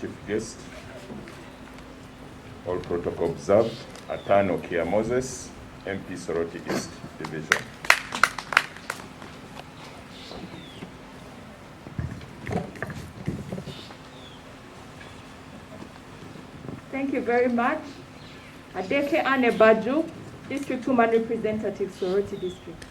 chief guest. All protocol observed. Atano Kia Moses, MP Soroti East Division. Thank you very much. Adeke Ane Baju, District Woman Representative, Soroti District.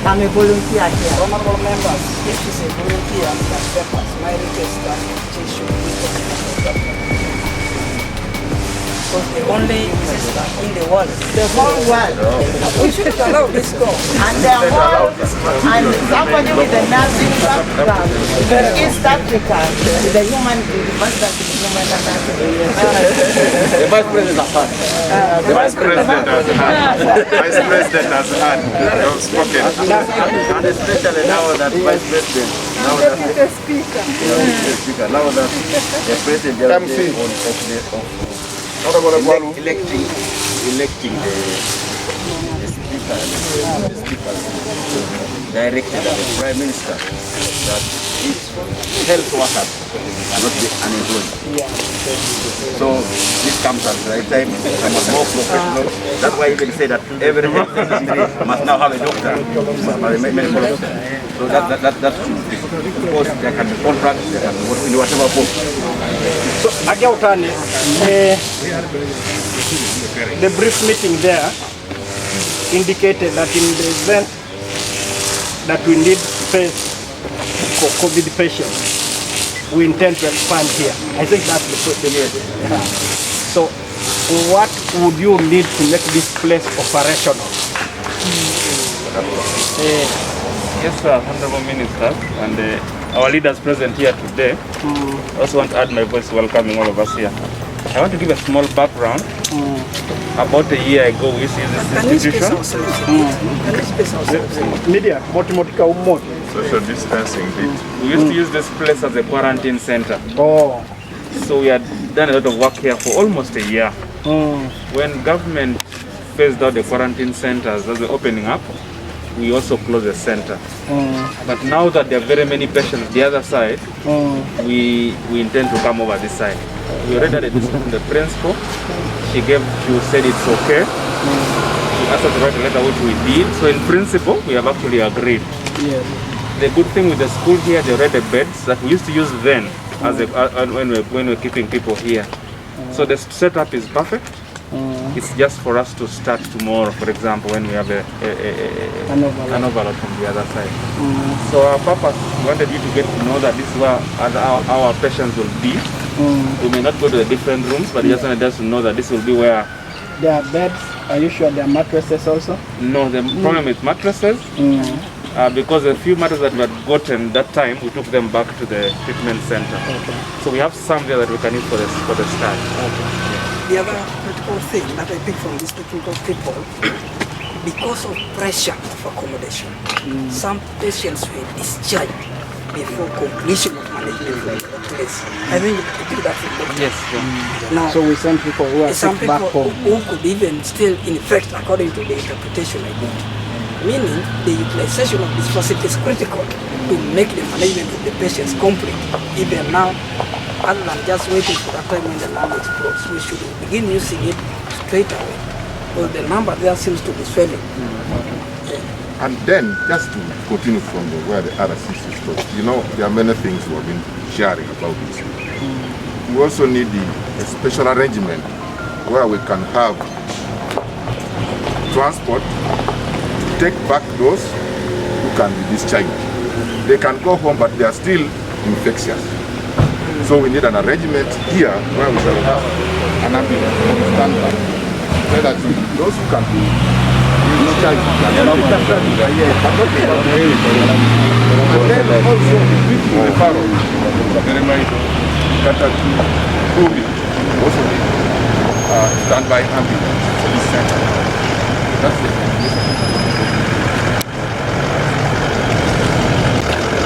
I'm a volunteer here. Honorable members, if she's a volunteer and has papers, my request that she should be documented. Because the only sister in the world. The whole world. We should allow this go. And the whole, and somebody with a nursing background in East Africa, the human, the Vice President has had. The Vice President has had. Vice President has had. Spoken. And especially now that Vice President, now that Deputy Speaker. now that the President of electing the Speaker and the Speakers directed at the Prime Minister that his health workers cannot be unemployed. So this comes at the right time, more professional. That's why you can say that every health industry must now have a doctor, medical officer. So that's true. Of course, there can be contracts, there can be in whatever form. So, Agautani, the brief meeting there indicated that in the event that we need space for COVID patients, we intend to expand here. I think that's the question. So, what would you need to make this place operational? Yes, sir, Honorable Minister, and our leaders present here today. I also want to add my voice welcoming all of us here. I want to give a small background. About a year ago, we used to use this institution. Media, Social distancing bit. We used to use this place as a quarantine center. Oh. So we had done a lot of work here for almost a year. When government phased out the quarantine centers as they're opening up, we also closed the center. But now that there are very many patients the other side, we intend to come over this side. We already had a discussion with the principal. She said it's okay. She asked us to write a letter, which we did. So in principle, we have actually agreed. Yes. The good thing with the school here, they already beds that we used to use then as when we're keeping people here. So the setup is perfect. It's just for us to start tomorrow, for example, when we have an overload from the other side. So our purpose, we wanted you to get to know that this is where our patients will be. We may not go to the different rooms, but just wanted us to know that this will be where... There are beds. Are you sure there are mattresses also? No, the problem is mattresses. Because a few mattresses that we had gotten that time, we took them back to the treatment center. So we have some there that we can use for the start. The other critical thing that I think from these technical people, because of pressure of accommodation, some patients were discharged before completion of management from the place. I think we did that from Yes. Now, So we send people who are some sick back people home. who could even still infect according to the interpretation I did. Meaning the utilization of this facility is critical to make the management of the patients complete. Even now, other than just waiting for that time when the lab is closed, we should begin using it straight away. Because the number there seems to be swelling. And then, just to continue from where the other sisters talked, there are many things we have been sharing about this. We also need a special arrangement where we can have transport to take back those who can be discharged. They can go home, but they are still infectious. So we need an arrangement here where we shall have an ambulance on standby, so that those who can be discharged can be and then also between the barrel, also need standby ambulance for this center. That's it.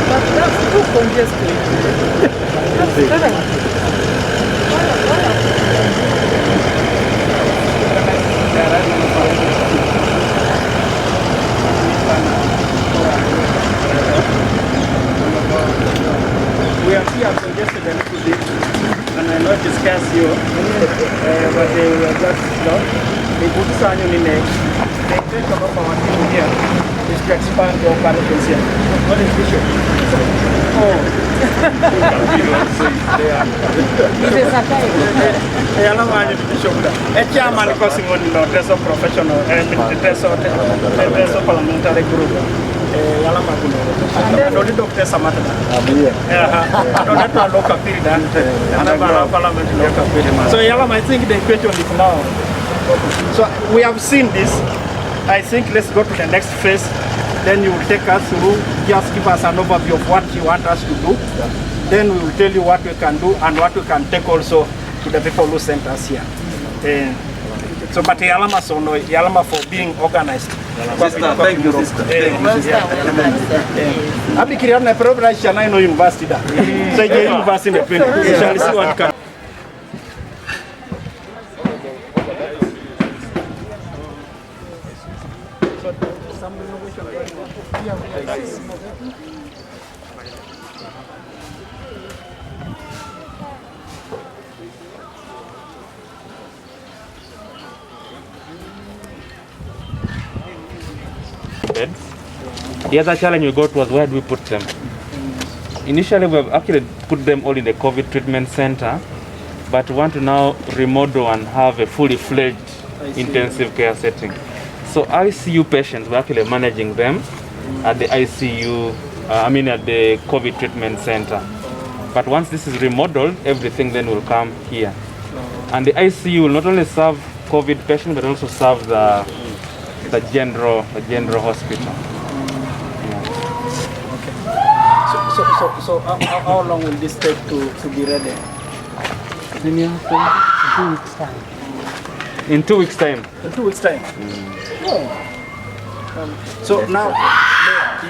But that's too congested. We are here congested a little bit, and I not discuss you, but we are just the good sign in the intention of our team here is to expand the operations here. What is the issue? Chairman crossing on the Teso professional and the Teso Parliamentary group. And then only Dr. Samata. Don't local period and Parliament local period. So Yalam, I think the question is now. So we have seen this. I think let's go to the next phase. Then you will take us through, just give us an overview of what you want us to do. Then we will tell you what we can do and what we can take also to the people who sent us here. So, but Yalama so no, Yalama for being organized. Sister, thank you, sister. Abi kiriana program shana no university da. So je university ne pen. We shall see what can. Beds. The other challenge we got was where do we put them? Initially, we have actually put them all in the COVID treatment center, but we want to now remodel and have a fully fledged intensive care setting. So ICU patients, we're actually managing them at the ICU, at the COVID treatment center. But once this is remodeled, everything then will come here. And the ICU will not only serve COVID patients, but also serve the general hospital. So how long will this take to be ready? In 2 weeks' time. In 2 weeks' time. So now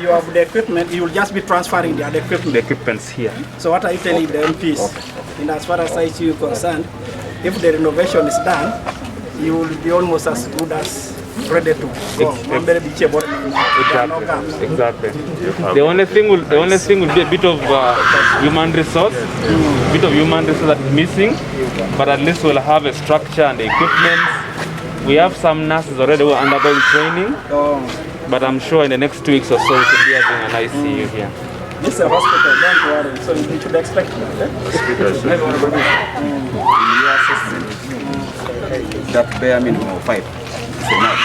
you have the equipment, you will just be transferring the other equipment. The equipment's here. So what are you telling the MPs? And as far as ICU is concerned, if the renovation is done, you will be almost as good as ready to go. Exactly. The only thing will be a bit of human resource, that is missing, but at least we'll have a structure and equipment. We have some nurses already who are undergoing training, but I'm sure in the next 2 weeks or so we should be having an ICU here. This is a hospital, don't worry, so you should expect that. That bare minimum of 5 is enough.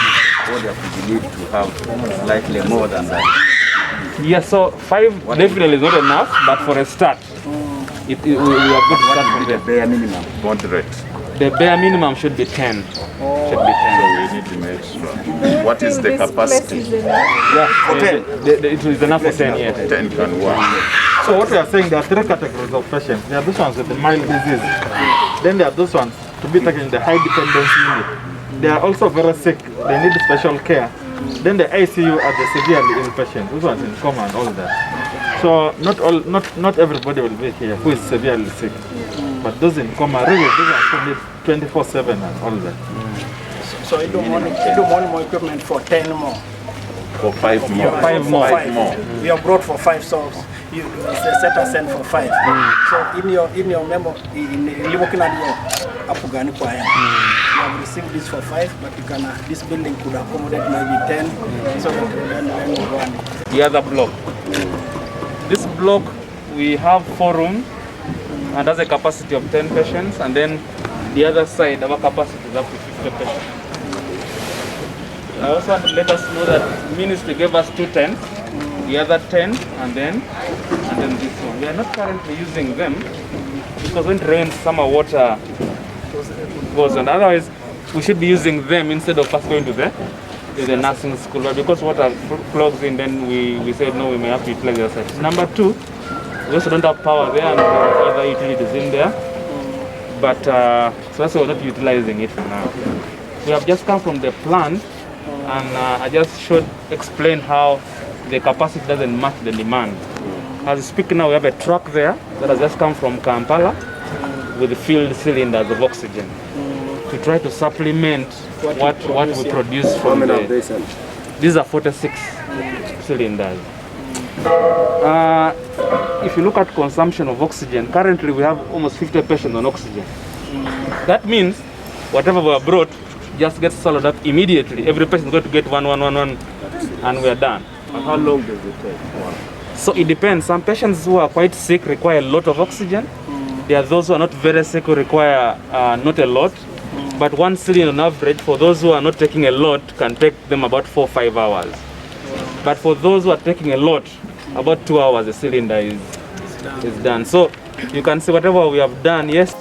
All you need to have slightly more than that. Yes, so 5 definitely is not enough, but for a start, we are good to start from there. Bare minimum. Moderate. The bare minimum should be 10. Should be 10. So we need to make sure. What is the capacity? Yeah, for 10. It is enough for 10, yes. 10 can work. So what we are saying, there are 3 categories of patients. There are those ones with the mild disease. Then there are those ones to be taken in the high dependence unit. They are also very sick. They need special care. Then the ICU are the severely ill patients. Those ones in coma and all that. So not everybody will be here who is severely sick. But those in coma, really, those ones need 24/7 and all that. So you don't want more equipment for 10 more. For 5 more. 5 more. 5 more. We have brought for 5 souls. You set us send for 5. So in your memo, in looking at your Apugani choir, you have received this for 5, but you can this building could accommodate maybe 10. So that then we'll go on. The other block. This block, we have 4 rooms and has a capacity of 10 patients, and then the other side, our capacity is up to 50 patients. I also want to let us know that the ministry gave us 2 tents, the other 10, and then this one. We are not currently using them because when it rains, summer water goes on. Otherwise, we should be using them instead of us going to the nursing school. But because water clogs in, then we said no, we may have to utilize the other side. Number 2, we also don't have power there and other utilities in there. But so that's why we're not utilizing it for now. We have just come from the plant, and I just should explain how the capacity doesn't match the demand. As we speak now, we have a truck there that has just come from Kampala with filled cylinders of oxygen to try to supplement what we produce from these are 46 cylinders. If you look at consumption of oxygen, currently we have almost 50 patients on oxygen. That means whatever we have brought just gets swallowed up immediately. Every patient is going to get one, and we are done. And how long does it take? So it depends. Some patients who are quite sick require a lot of oxygen. There are those who are not very sick who require not a lot. But 1 cylinder on average, for those who are not taking a lot, can take them about 4 or 5 hours. But for those who are taking a lot, about 2 hours the cylinder is done. So you can see whatever we have done, yes.